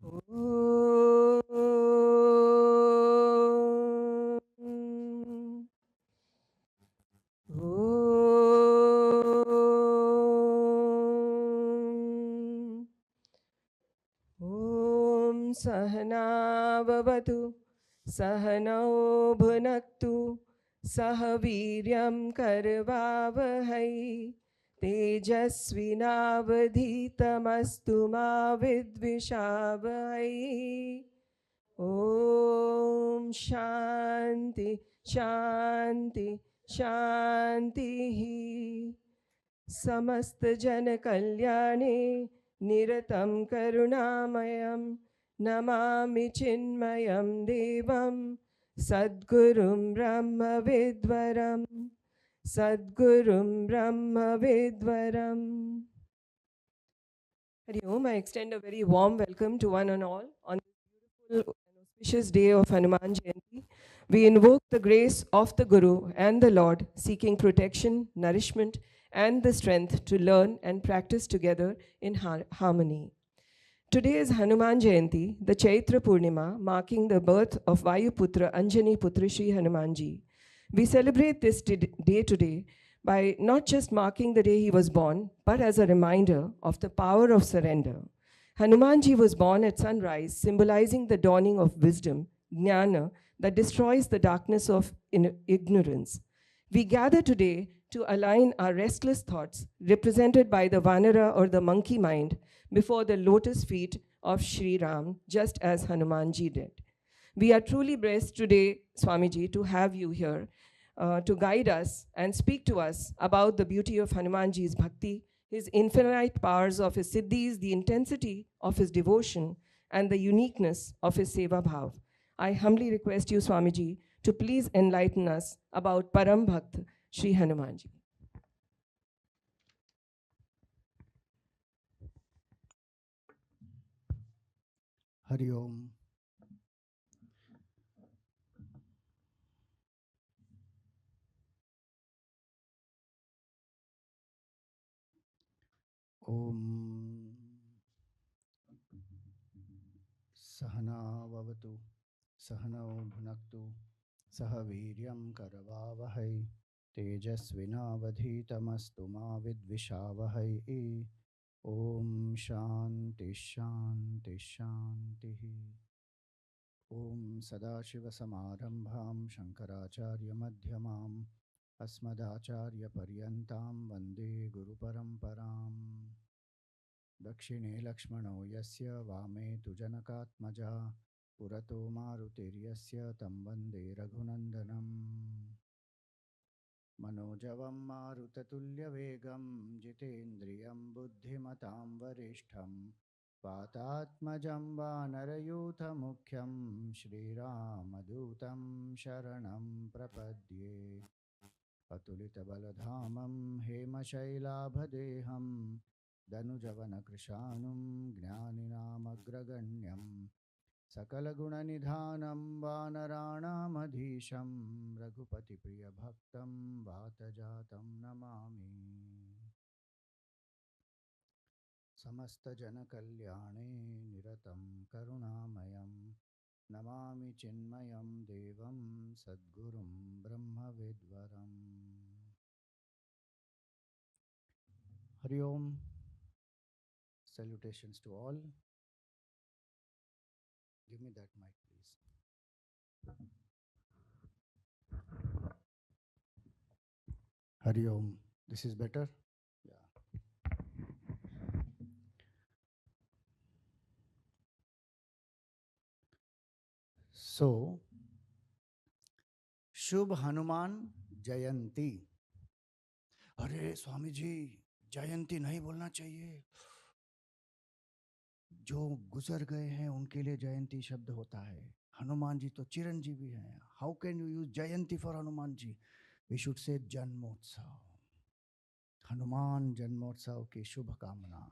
Om. Om. Om Sahana Bhavatu Sahano Bhunaktu Sahaviryam Karvavahai Tejasvinavadhitamastu ma vidvishavahai. Om Shanti Shanti Shanti. समस्त जन कल्याणे निरतं करुणामयं नमामि चिन्मयं देवं सद्गुरुं ब्रह्मविद्वरं सद्गुरुं ब्रह्मविद्वरम्. Hari Om, I extend a very warm welcome to one and all on this beautiful and auspicious day of Hanuman Jayanti. We invoke the grace of the Guru and the Lord, seeking protection, nourishment, and the strength to learn and practice together in harmony. Today is Hanuman Jayanti, the Chaitra Purnima, marking the birth of Vayuputra Anjani Putra Shri Hanumanji. We celebrate this day today by not just marking the day he was born, but as a reminder of the power of surrender. Hanumanji was born at sunrise, symbolizing the dawning of wisdom, jnana, that destroys the darkness of ignorance. We gather today to align our restless thoughts, represented by the Vanara or the monkey mind, before the lotus feet of Sri Ram, just as Hanumanji did. We are truly blessed today, Swamiji, to have you here to guide us and speak to us about the beauty of Hanumanji's bhakti, his infinite powers of his siddhis, the intensity of his devotion, and the uniqueness of his seva bhav. I humbly request you, Swamiji, to please enlighten us about Param Bhakt, Sri Hanumanji. Hari Om. Om Sahana Vavatu Sahano Bhunaktu Sahaviryam Karavavahai Tejasvinavadhitamastu ma vidvishavahai. Om Shanti Shanti Shanti. Om Sadashiva Samarambham Shankaracharya Madhyamam Asmadacharya Paryantam Vande Guru Paramparam. Dakshine Lakshmano Yasya Vame Tujanakatmaja Purato Marutiryasya Tam Vande Raghunandanam. Manojavam Marutatulya Vegam Jitendriyam Buddhimatam Varishtham Vatatmajam Vanarayutha Mukhyam Shri Ramadutam Sharanam Prapadye Atulita Baladhamam Hema Shailabhadeham Danujavana Krishanum Jnaninaamagraganyam Sakalagunanidhanam Vanaranamadhisham Raghupati Priya Bhaktam Vatajatam Namami. Samasta Jana Kalyane Niratam Karunamayam Namami Chinmayam Devam Sadgurum Brahma Vidvaram. Hari Om. Salutations to all. Give me that mic, please. Hari Om. This is better? Yeah. So, Shubh Hanuman Jayanti. अरे स्वामी जी जयंती नहीं बोलना चाहिए, जो गुजर गए हैं उनके लिए जयंती शब्द होता है. हनुमान जी तो चिरंजीवी हैं. How can you use Jayanti for Hanuman ji? We should say Janmotsav. Hanuman जन्मोत्सव की शुभकामना.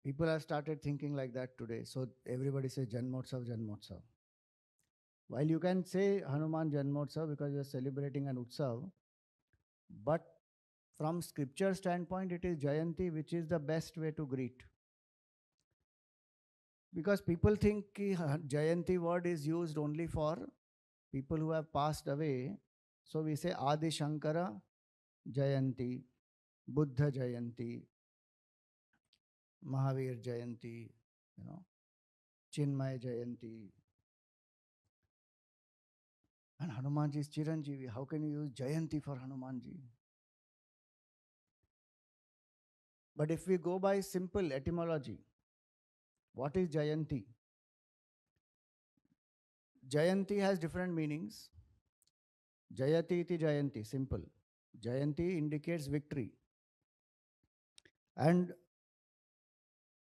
People have started thinking like that today. So everybody says Janmotsav, Janmotsav. While you can say Hanuman Janmotsav because you are celebrating an Utsav, but from scripture standpoint, it is Jayanti which is the best way to greet. Because people think ki Jayanti word is used only for people who have passed away. So we say Adi Shankara Jayanti, Buddha Jayanti, Mahavir Jayanti, Chinmaya Jayanti. And Hanumanji is Chiranjeevi. How can you use Jayanti for Hanumanji? But if we go by simple etymology, what is Jayanti? Jayanti has different meanings. Jayati iti Jayanti, simple. Jayanti indicates victory. And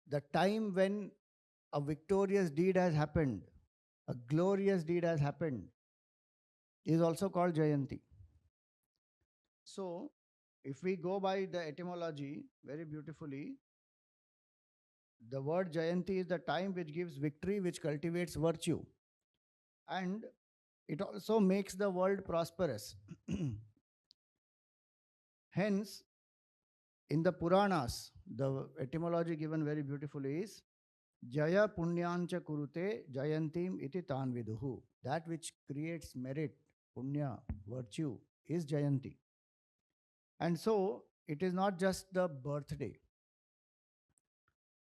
the time when a victorious deed has happened, a glorious deed has happened, is also called Jayanti. So, if we go by the etymology very beautifully, the word Jayanti is the time which gives victory, which cultivates virtue. And it also makes the world prosperous. Hence, in the Puranas, the etymology given very beautifully is Jaya Punyancha Kurute Jayantim iti Tanviduhu. That which creates merit, punya, virtue, is Jayanti. And so, it is not just the birthday,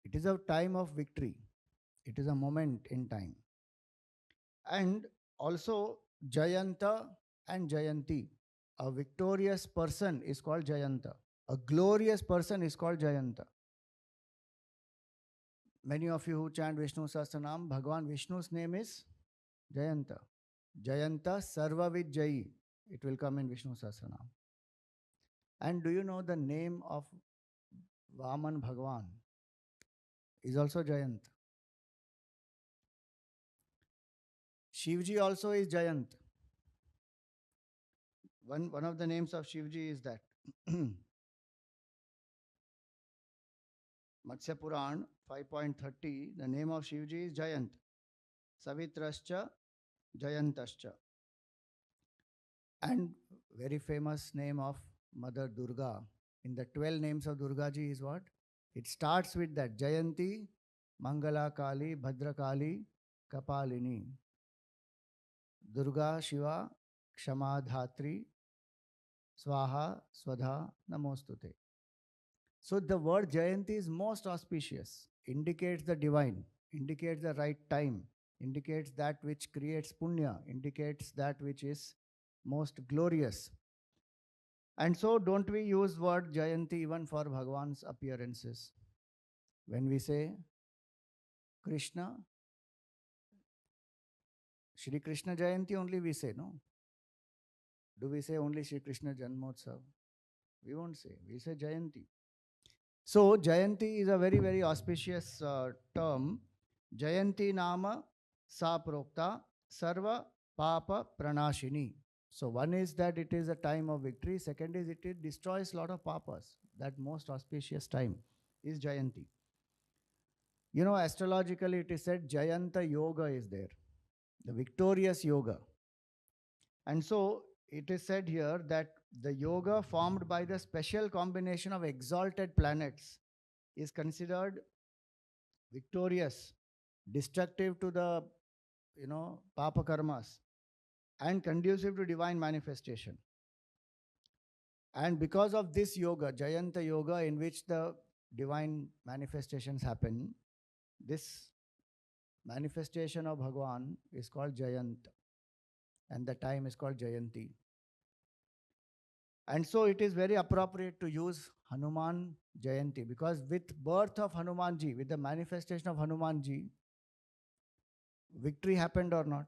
it is a time of victory, it is a moment in time. And also, Jayanta and Jayanti. A victorious person is called Jayanta. A glorious person is called Jayanta. Many of you who chant Vishnu Sahasranam, Bhagavan Vishnu's name is Jayanta. Jayanta Sarvavid Jayi. It will come in Vishnu Sahasranam. And do you know the name of Vaman Bhagavan is also Jayant? Shivji also is Jayant. One of the names of Shivji is that. Matsya Puran 5.30, the name of Shivji is Jayant. Savitrascha Jayantascha. And very famous name of Mother Durga. In the 12 names of Durga ji is what? It starts with that Jayanti, Mangala Kali, Bhadra Kali, Kapalini. Durga Shiva, Kshama Dhatri, Swaha, Swadha, Namostute. So the word Jayanti is most auspicious, indicates the divine, indicates the right time, indicates that which creates punya, indicates that which is most glorious. And so don't we use word Jayanti even for Bhagavan's appearances? When we say Krishna, Shri Krishna Jayanti only we say, no? Do we say only Shri Krishna Janmotsav? We won't say, we say Jayanti. So Jayanti is a very, very auspicious term. Jayanti Nama Sa Prokta Sarva Papa Pranashini. So one is that it is a time of victory. Second is it destroys a lot of papas. That most auspicious time is Jayanti. You know, astrologically it is said Jayanta Yoga is there. The victorious yoga. And so it is said here that the yoga formed by the special combination of exalted planets is considered victorious, destructive to the, papa karmas, and conducive to divine manifestation. And because of this yoga, Jayanta Yoga, in which the divine manifestations happen, this manifestation of Bhagavan is called Jayant, and the time is called Jayanti. And so it is very appropriate to use Hanuman Jayanti, because with birth of Hanumanji, with the manifestation of Hanumanji, victory happened or not?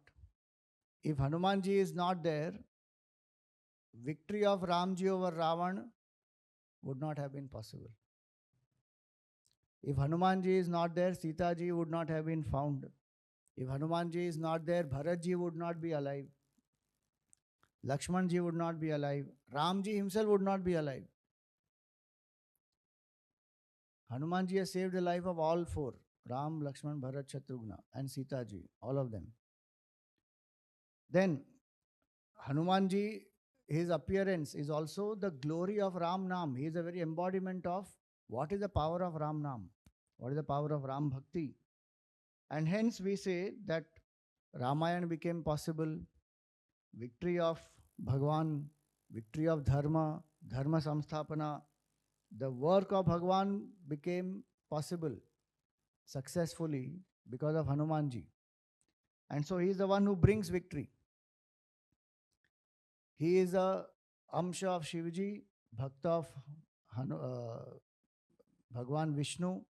If Hanumanji is not there, victory of Ramji over Ravan would not have been possible. If Hanumanji is not there, Sitaji would not have been found. If Hanumanji is not there, Bharatji would not be alive. Lakshmanji would not be alive. Ramji himself would not be alive. Hanumanji has saved the life of all four: Ram, Lakshman, Bharat, Shatrugna, and Sitaji, all of them. Then Hanumanji his appearance is also the glory of Ram Nam. He is a very embodiment of what is the power of Ram Nam, what is the power of Ram Bhakti. And hence we say that Ramayana became possible, victory of Bhagwan, victory of Dharma, Dharma Samsthapana, the work of Bhagwan became possible successfully because of Hanumanji. And so he is the one who brings victory. He is a Amsha of Shivaji, Bhakta of Bhagwan Vishnu,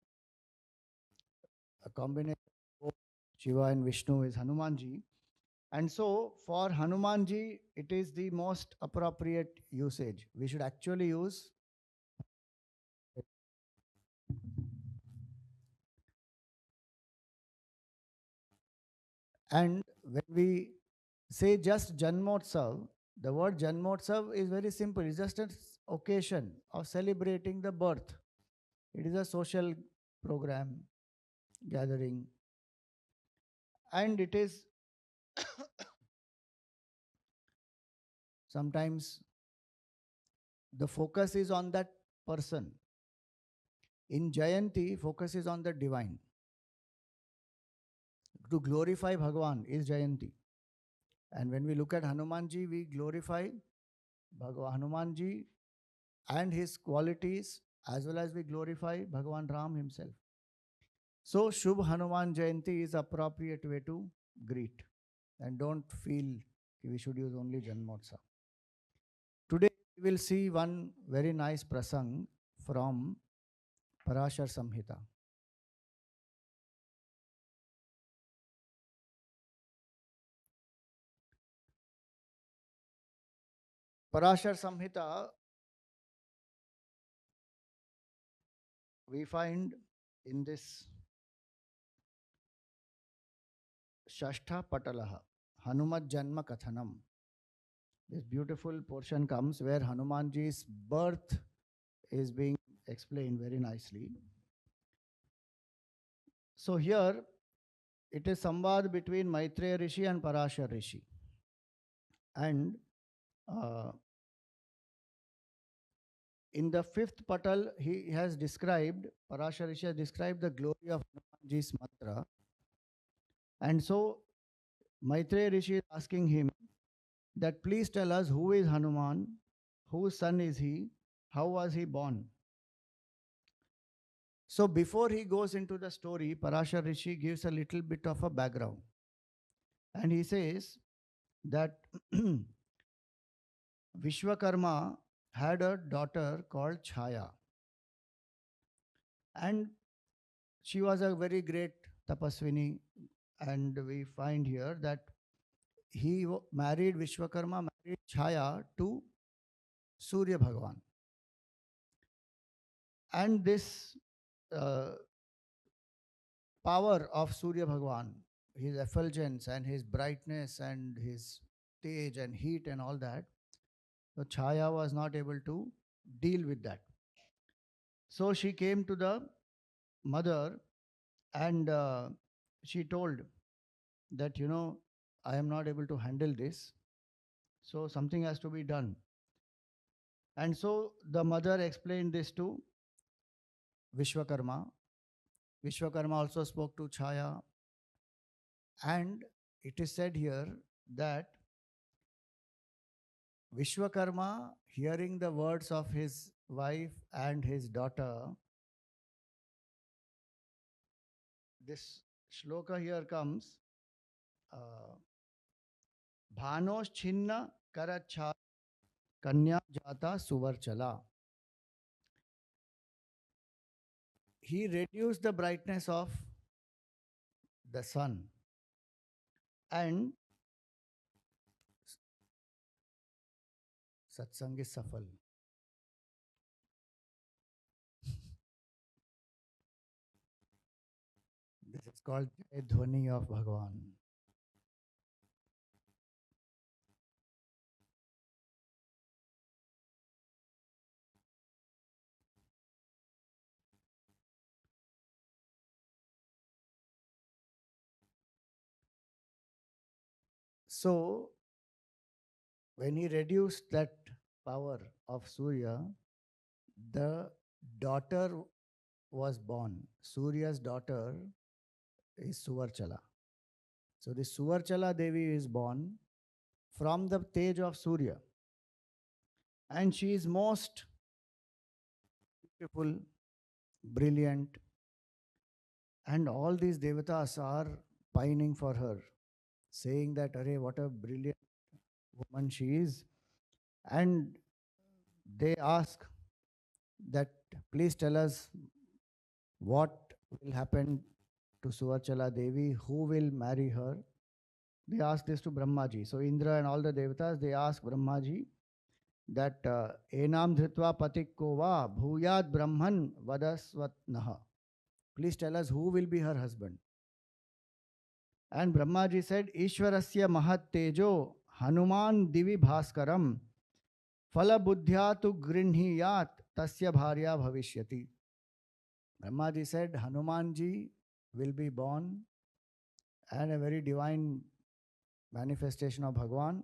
a combination of Shiva and Vishnu is Hanumanji. And so for Hanumanji, it is the most appropriate usage. We should actually use. And when we say just Janmotsav, the word Janmotsav is very simple. It's just an occasion of celebrating the birth. It is a social program, gathering. And it is sometimes the focus is on that person. In Jayanti, focus is on the divine. To glorify Bhagwan is Jayanti. And when we look at Hanumanji, we glorify Hanumanji and his qualities as well as we glorify Bhagwan Ram himself. So Shubh Hanuman Jayanti is appropriate way to greet. And don't feel we should use only Janmotsav. Today we will see one very nice prasang from Parashar Samhita. Parashar Samhita, we find in this Shashtha Patalaha, Hanumat Janma Kathanam. This beautiful portion comes where Hanumanji's birth is being explained very nicely. So here it is samvad between Maitreya Rishi and Parashar Rishi. And in the fifth patal, he has described, Parashar Rishi has described the glory of Hanumanji's mantra. And so Maitreya Rishi is asking him that please tell us who is Hanuman, whose son is he, how was he born? So before he goes into the story, Parashar Rishi gives a little bit of a background. And he says that Vishwakarma had a daughter called Chaya. And she was a very great tapaswini. And we find here that he married Vishwakarma, married Chaya to Surya Bhagavan. And this power of Surya Bhagavan, his effulgence and his brightness and his stage and heat and all that, so Chaya was not able to deal with that. So she came to the mother and she told that, I am not able to handle this. So something has to be done. And so the mother explained this to Vishwakarma. Vishwakarma also spoke to Chaya. And it is said here that Vishwakarma, hearing the words of his wife and his daughter, this shloka here comes, Bhanos Chinna Karacha Kanya Jata Suvarchala. He reduced the brightness of the sun and Satsang is safal. This is called Jai Dhwani of Bhagavan. So When he reduced that power of Surya, the daughter was born. Surya's daughter is Suvarchala. So the Suvarchala Devi is born from the Tej of Surya. And she is most beautiful, brilliant, and all these devatas are pining for her, saying that, Arey, what a brilliant woman she is. And they ask that, please tell us what will happen to Suvarchala Devi, who will marry her. They ask this to Brahmaji. So Indra and all the devatas, they ask Brahmaji that Enam Dhritva Patik Kova Bhuyat Brahman Vadasvatnaha. Please tell us who will be her husband. And Brahmaji said, Ishwarasya Mahat Tejo Hanuman Divi Bhaskaram Phala Buddhya tu Grinhiyat Tasya Bharya Bhavishyati. Brahmaji said, Hanumanji will be born and a very divine manifestation of Bhagwan.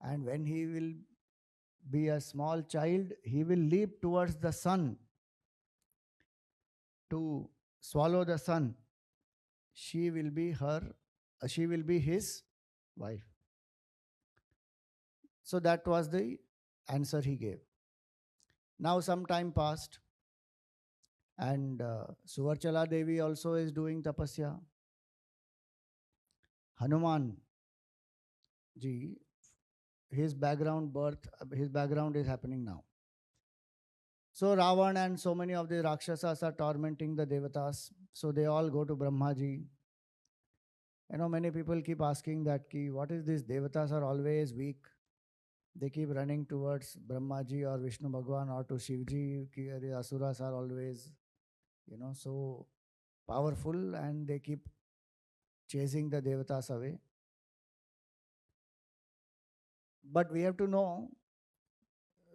And when he will be a small child, he will leap towards the sun to swallow the sun. She will be his wife. So that was the answer he gave. Now some time passed, and Suvarchala Devi also is doing tapasya. Hanuman ji, his background is happening now. So Ravan and so many of the Rakshasas are tormenting the Devatas. So they all go to Brahmaji. Many people keep asking that, what is this? Devatas are always weak. They keep running towards Brahmaji or Vishnu Bhagwan or to Shivji. The Asuras are always, so powerful, and they keep chasing the Devatas away. But we have to know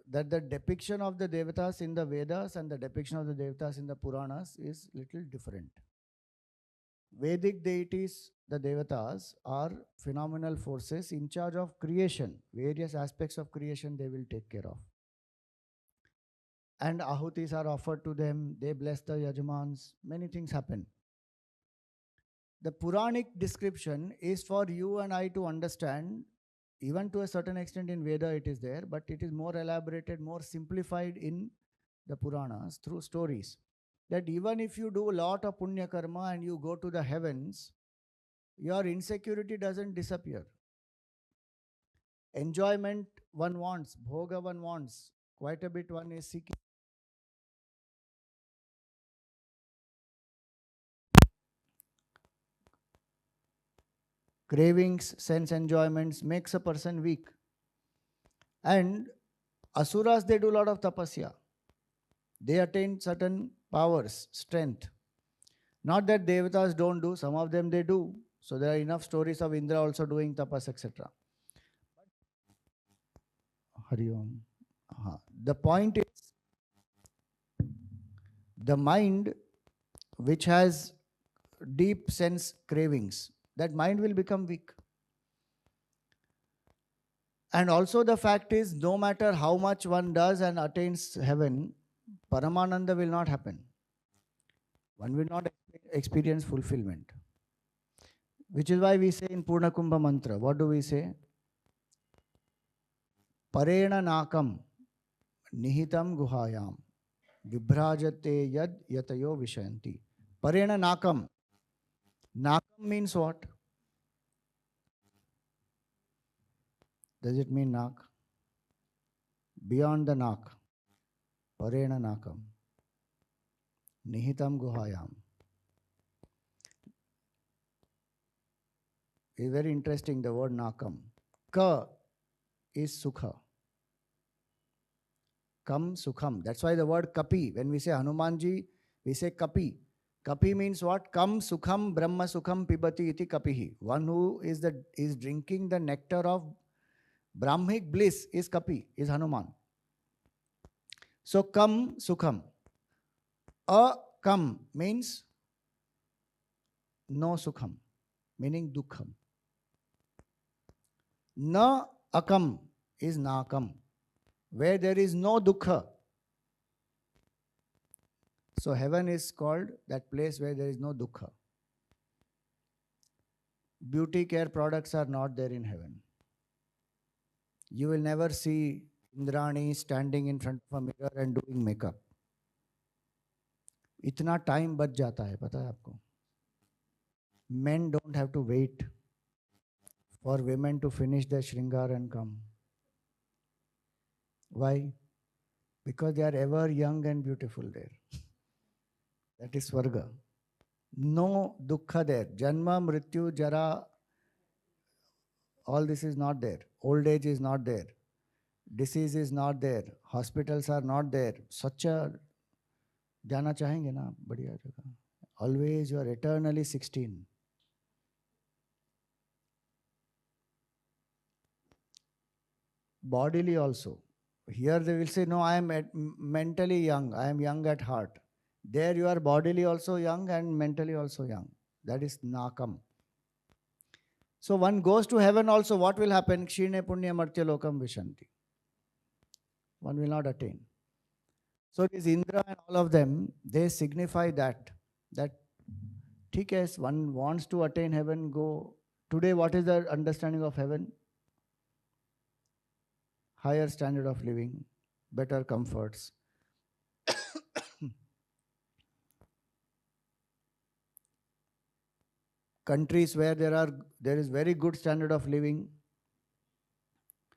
that the depiction of the Devatas in the Vedas and the depiction of the Devatas in the Puranas is little different. Vedic deities, the Devatas, are phenomenal forces in charge of creation. Various aspects of creation they will take care of. And ahutis are offered to them, they bless the Yajamans, many things happen. The Puranic description is for you and I to understand. Even to a certain extent in Veda it is there, but it is more elaborated, more simplified in the Puranas through stories. That even if you do a lot of punya karma and you go to the heavens, your insecurity doesn't disappear. Enjoyment one wants, bhoga one wants, quite a bit one is seeking. Cravings, sense enjoyments makes a person weak. And Asuras, they do a lot of tapasya. They attain certain powers, strength. Not that Devatas don't do, some of them they do. So there are enough stories of Indra also doing tapas, etc. Hari Om. The point is, the mind which has deep sense cravings, that mind will become weak. And also the fact is, no matter how much one does and attains heaven, Paramananda will not happen. One will not experience fulfillment. Which is why we say in Purna Kumbha Mantra, what do we say? Parena nakam nihitam guhayam vibhrajate yad yatayo vishayanti. Parena nakam. Nakam means what? Does it mean nak? Beyond the nak. Parena nakam. Nihitam guhayam. It's very interesting, the word nakam. Ka is sukha. Kam sukham. That's why the word kapi, when we say Hanumanji, we say kapi. Kapi means what? Kam sukham brahma sukham pibati iti kapihi. One who is drinking the nectar of Brahmic bliss is kapi, is Hanuman. So kam sukham. Kam means no sukham, meaning dukkham. Na akam is Nakam, where there is no Dukha. So heaven is called that place where there is no Dukha. Beauty care products are not there in heaven. You will never see Indrani standing in front of a mirror and doing makeup. इतना time बच जाता है, पता है आपको? Men don't have to wait for women to finish their shringar and come. Why? Because they are ever young and beautiful there. That is Swarga. No dukkha there. Janma, Mrityu, Jara, all this is not there. Old age is not there. Disease is not there. Hospitals are not there. Such a जाना चाहेंगे ना बढ़िया जगह. Always you are eternally 16. Bodily also. Here they will say, no, I am mentally young. I am young at heart. There you are bodily also young and mentally also young. That is Nakam. So one goes to heaven also. What will happen? Kshine punya martya lokam vishanti. One will not attain. So this Indra and all of them, they signify that ठीक है, one wants to attain heaven, go. Today what is the understanding of heaven? Higher standard of living, better comforts. Countries where there is very good standard of living.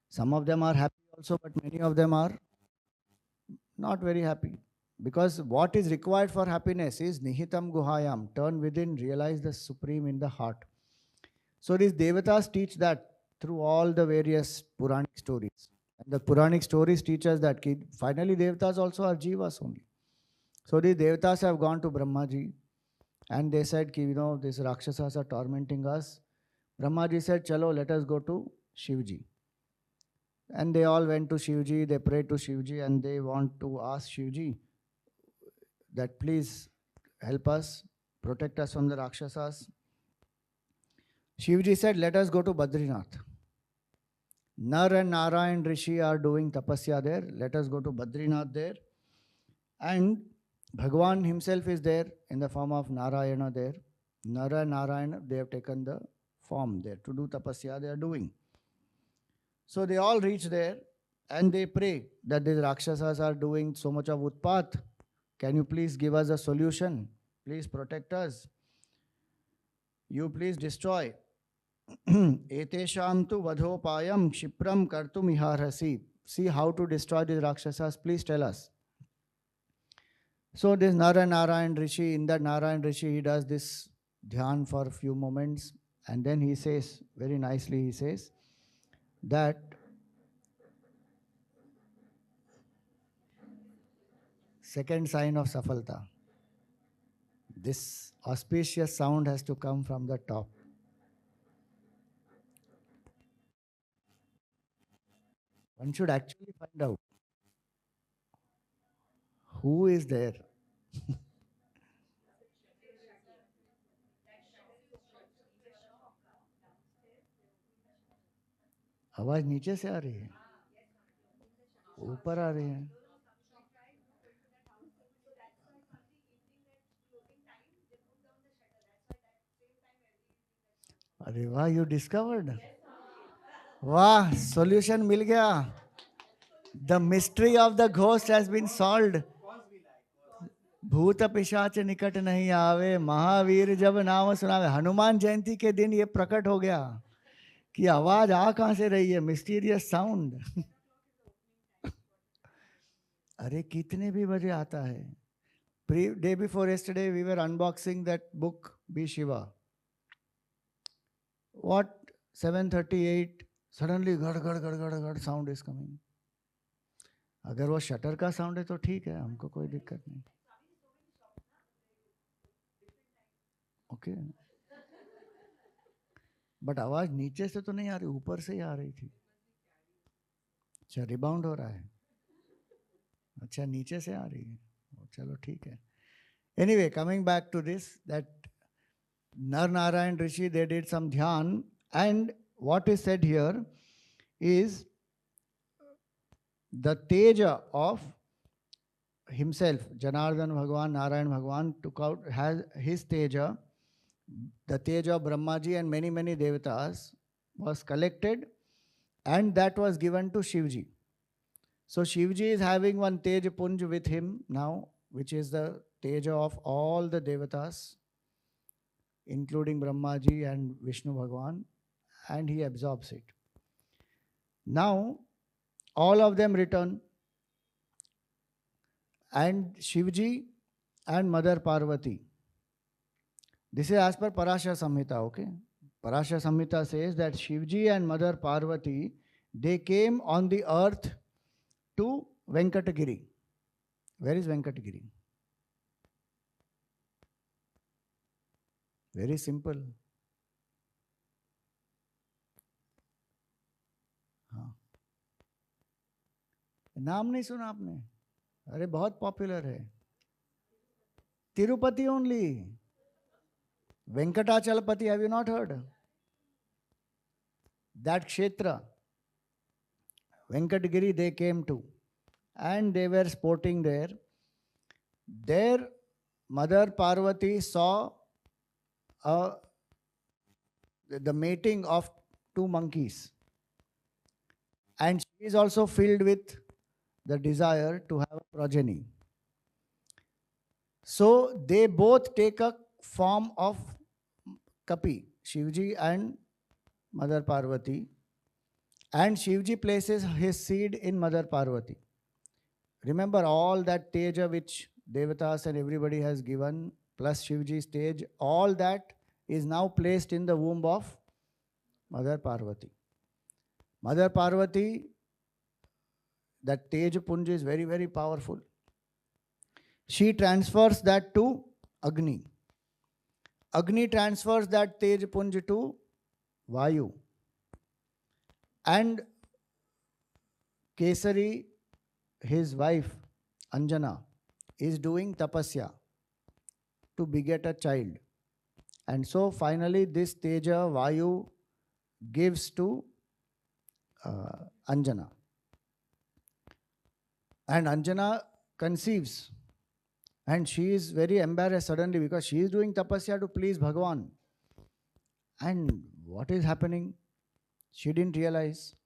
Some of them are happy also, but many of them are not very happy. Because what is required for happiness is nihitam guhayam, turn within, realize the supreme in the heart. So these devatas teach that through all the various Puranic stories. And the Puranic stories teach us that finally devatas also are jivas only. So these devatas have gone to Brahmaji and they said, these Rakshasas are tormenting us. Brahmaji said, chalo, let us go to Shivji. And they all went to Shivji, they prayed to Shivji and they want to ask Shivji that please help us, protect us from the Rakshasas. Shivji said, let us go to Badrinath. Nar and Narayan Rishi are doing tapasya there. Let us go to Badrinath there. And Bhagwan himself is there in the form of Narayana there. Nara and Narayana, they have taken the form there to do tapasya they are doing. So they all reach there and they pray that these Rakshasas are doing so much of utpat. Can you please give us a solution? Please protect us. You please destroy. Etesham tu vadhopayam kshipram kartum iharhasi. See how to destroy these Rakshasas. Please tell us. So this Narayan Rishi, in that Narayan Rishi, he does this dhyan for a few moments. And then he says, very nicely he says, that second sign of Safalta. This auspicious sound has to come from the top. One should actually find out who is there. आवाज नीचे से आ रही है, ऊपर आ रही है. अरे वाह, you discovered. वाह, solution मिल गया. The mystery of the ghost has been solved. भूत पिशाच निकट नहीं आवे, महावीर जब नाम सुनावे. हनुमान जयंती के दिन ये प्रकट हो गया कि आवाज आ कहां से रही है, मिस्टीरियस साउंड. अरे कितने भी बजे आता है. Day before yesterday we were unboxing that book Be Shiva. What 7:38 suddenly गड़ गड़ गड़ गड़ गड़ sound is coming. अगर वो शटर का साउंड है तो ठीक है, हमको कोई दिक्कत नहीं. ओके, बट आवाज नीचे से तो नहीं आ रही, ऊपर से ही आ रही थी. अच्छा, रिबाउंड हो रहा है. अच्छा, नीचे से आ रही है. चलो ठीक है. Anyway, coming back to this, that Nar Narayan Rishi, they did some dhyan, and what is said here is the teja of himself, Janardhan Bhagwan, Narayan Bhagwan took out, has his teja, the teja of Brahmaji and many, many devatas was collected, and that was given to Shivji. So Shivji is having one teja punj with him now, which is the teja of all the devatas, including Brahmaji and Vishnu Bhagwan, and he absorbs it. Now, all of them return, and Shivji and Mother Parvati. This is as per Parashara Samhita, okay? Parashara Samhita says that Shivji and Mother Parvati, they came on the earth to Venkatagiri. Where is Venkatagiri? Very simple. हाँ, नाम नहीं सुना आपने? अरे बहुत popular है. Tirupati only. Venkatachalapati, have you not heard? That Kshetra, Venkatagiri, they came to, and they were sporting there. There, Mother Parvati saw the mating of two monkeys, and she is also filled with the desire to have a progeny. So they both take a form of Kapi, Shivji and Mother Parvati, and Shivji places his seed in Mother Parvati. Remember all that teja which Devatas and everybody has given, plus Shivji's stage, all that is now placed in the womb of Mother Parvati. Mother Parvati, that teja punj is very, very powerful. She transfers that to Agni. Agni transfers that Tej Punj to Vayu. And Kesari, his wife, Anjana, is doing tapasya to beget a child. And so finally this Teja, Vayu, gives to Anjana. And Anjana conceives. And she is very embarrassed suddenly because she is doing tapasya to please Bhagavan. And what is happening? She didn't realize.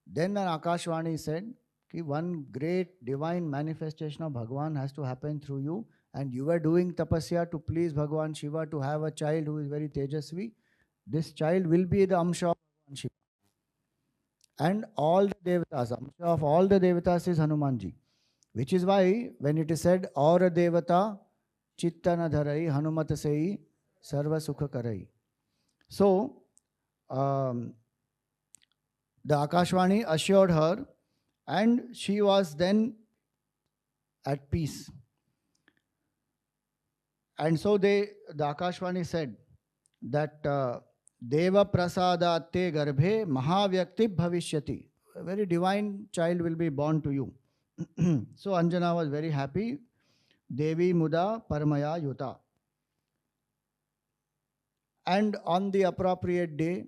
Then an Akashvani said, कि one great divine manifestation of Bhagavan has to happen through you, and you are doing tapasya to please Bhagavan Shiva to have a child who is very tejasvi. This child will be the Amsha of Bhagavan Shiva. And all the devatas, Amsha of all the devatas is Hanumanji. Which is why when it is said, Aura devata chittana dharai Hanumat sei sarva sukha karai. So, the Akashvani assured her, and she was then at peace. And so the Akashvani said that Deva prasada te garbhe mahavyakti bhavishyati. A very divine child will be born to you. So Anjana was very happy. Devi Muda Paramaya Yuta. And on the appropriate day,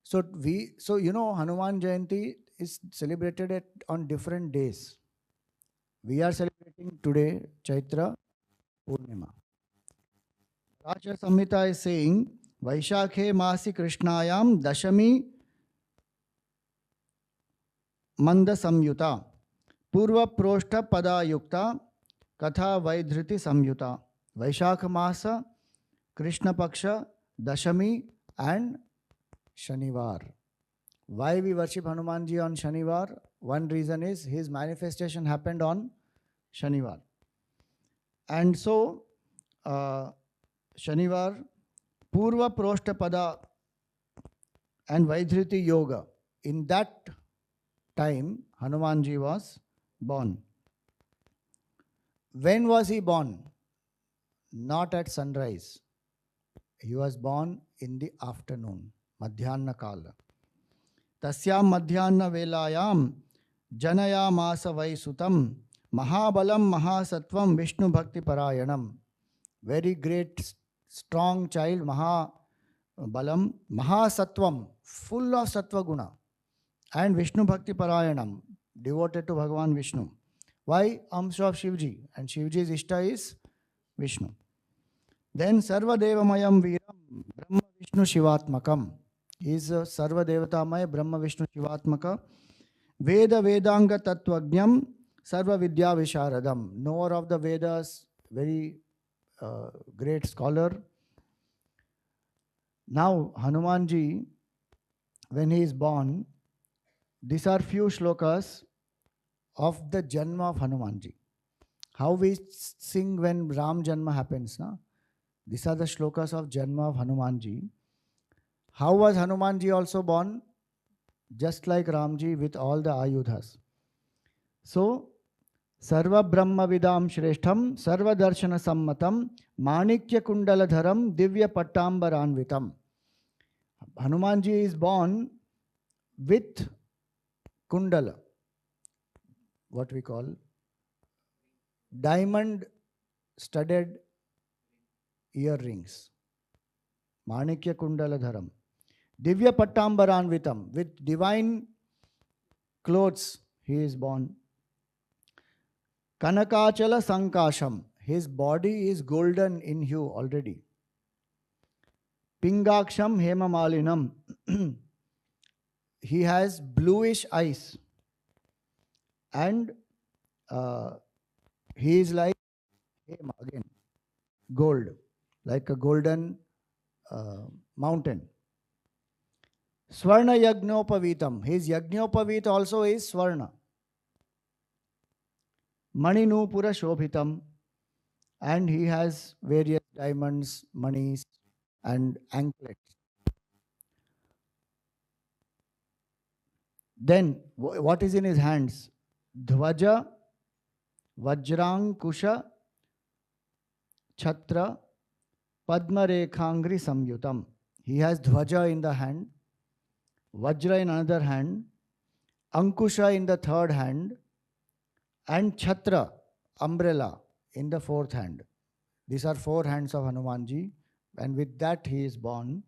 so you know, Hanuman Jayanti is celebrated on different days. We are celebrating today Chaitra Purnima. Raja Samhita is saying, Vaishakhe Masi Krishnayam Dashami Manda Samyuta Purva Proshta Pada Yukta Katha Vaidhriti Samyuta. Vaishakha Masa, Krishna Paksha, Dashami and Shanivar. Why we worship Hanumanji on Shanivar? One reason is his manifestation happened on Shanivar. And so, Shanivar, Purva Proshta Pada and Vaidhriti Yoga. In that time, Hanumanji was born. When was he born? Not at sunrise. He was born in the afternoon, Madhyana Kala. Tasyam Madhyana Velayam Janayamasa Vaisutam Mahabalam Mahasatvam Vishnu Bhakti Parayanam. Very great, strong child, Mahabalam, Mahasatvam, full of Sattva Guna. And Vishnu Bhakti Parayanam, devoted to Bhagavan Vishnu. Why? Amsha of Shivji, and Shivji's Ishta is Vishnu. Then Sarva Devamayam Viram Brahma Vishnu Shivatmakam. He is Sarva Devatamaya Brahma Vishnu Shivatmaka. Veda Vedanga Tattvajnam Sarva Vidya Visharadam. Knower of the Vedas, very great scholar. Now, Hanumanji, when he is born, these are few shlokas of the Janma of Hanumanji. How we sing when Ram Janma happens. Na? These are the shlokas of Janma of Hanumanji. How was Hanumanji also born? Just like Ramji with all the Ayudhas. So, Sarva Brahma Vidam Shreshtham, Sarva Darshana Sammatam, Manikya Kundaladharam, Divya Pattambaranvitam. Hanumanji is born with Kundala, what we call diamond studded earrings. Manikya Kundaladharam. Divya Pattambaranvitam. With divine clothes he is born. Kanakachala Sankasham. His body is golden in hue already. Pingaksham Hemamalinam. He has bluish eyes. And he is like Hema again. Gold. Like a golden mountain. Swarna Yagnopavitam. His Yagnopavit also is Swarna. Maninupura Shobhitam. And he has various diamonds, manis, and anklets. Then, what is in his hands? Dhvaja, Vajrankusha, Chhatra, Padma Rekhangri Samyutam. He has Dhvaja in the hand, Vajra in another hand, Ankusha in the third hand, and Chhatra, umbrella, in the fourth hand. These are four hands of Hanumanji, and with that he is born.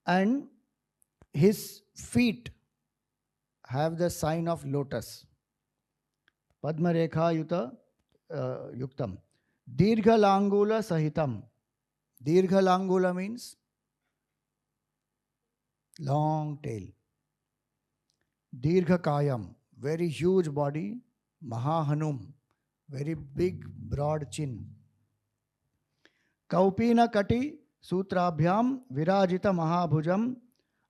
And his feet have the sign of lotus. Padma Rekha Yuta Yuktam. Dirgha Langula Sahitam. Dirgha Langula means long tail. Dirgha Kayam, very huge body. Mahahanum, very big broad chin. Kaupina Kati Sutrabhyam Virajita Mahabhujam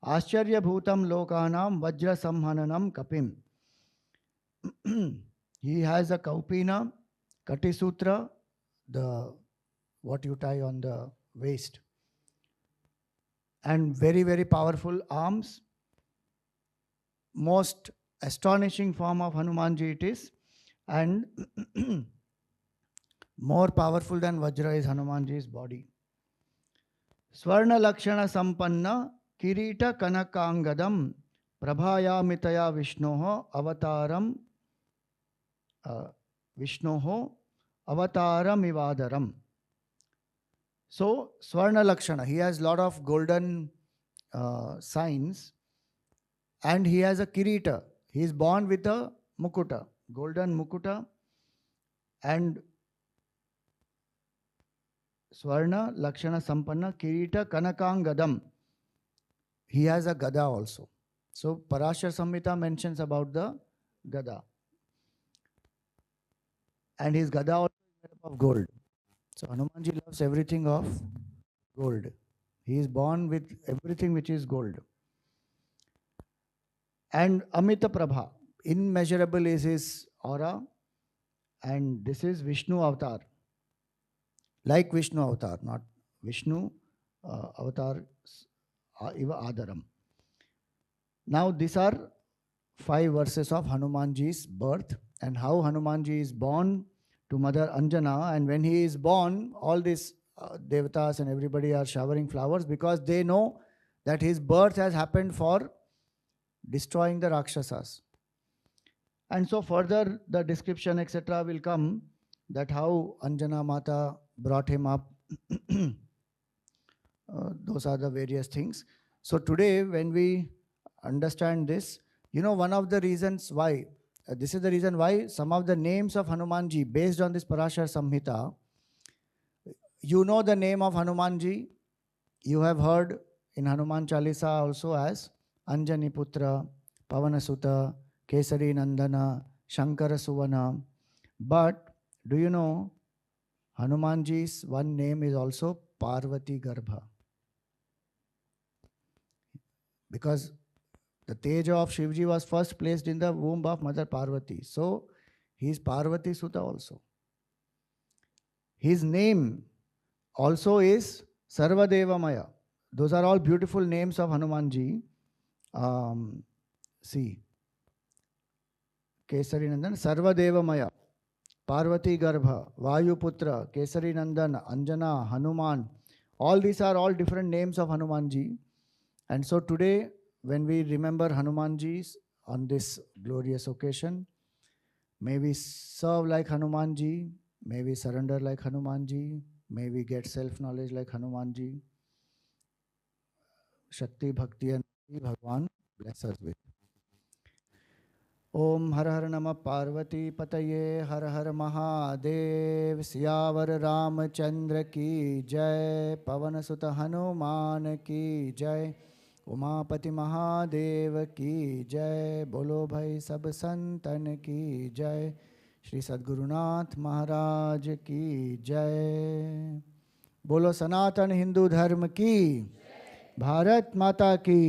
Ascharya Bhutam Lokanam Vajra Samhananam Kapim. He has a Kaupina, Kati Sutra, the what you tie on the waist, and very, very powerful arms. Most astonishing form of Hanumanji it is, and more powerful than Vajra is Hanumanji's body. Swarna Lakshana Sampanna Kirita Kanakangadam Prabhaya Mitaya Vishnoho Avataram Vishnoho Avataram Ivadaram. So, Swarna Lakshana, he has lot of golden signs, and he has a Kirita. He is born with a Mukuta, golden Mukuta, and Swarna Lakshana Sampanna Kirita Kanakangadam. He has a Gada also. So Parashar Samhita mentions about the Gada. And his Gada also is made up of gold. So Hanumanji loves everything of gold. He is born with everything which is gold. And Amita Prabha, immeasurable is his aura, and this is Vishnu avatar. Like Vishnu avatar, not Vishnu avatar Iva Adaram. Now these are 5 verses of Hanumanji's birth and how Hanumanji is born to Mother Anjana, and when he is born, all these devatas and everybody are showering flowers because they know that his birth has happened for destroying the Rakshasas. And so further the description etc. will come that how Anjana Mata brought him up. Those are the various things. So today when we understand this. You know, one of the reasons why, this is the reason why some of the names of Hanumanji, based on this Parashar Samhita, you know the name of Hanumanji, you have heard in Hanuman Chalisa also as Anjani Putra, Pavanasuta, Kesari Nandana, Shankara Suvana. But do you know Hanumanji's one name is also Parvati Garbha? Because the Teja of Shivji was first placed in the womb of Mother Parvati. So he is Parvati Suta also. His name also is Sarvadeva Maya. Those are all beautiful names of Hanumanji. See, Kesari Nandan, Sarvadeva Maya, Parvati Garbha, Vayuputra, Kesari Nandan, Anjana, Hanuman. All these are all different names of Hanumanji. And so today, when we remember Hanumanji on this glorious occasion, may we serve like Hanumanji, may we surrender like Hanumanji, may we get self-knowledge like Hanumanji. Shakti, Bhakti and Bhagwan bless us with. Om Har Har Namah Parvati Pataye Har Har Mahadev Siyavar Ramchandra Ki Jai Pavan Sutta Hanuman Ki Jai Umapati Mahadev की जय बोलो भाई सब संतन की जय श्री सद्गुरुनाथ महाराज की जय बोलो सनातन हिंदू धर्म की भारत माता की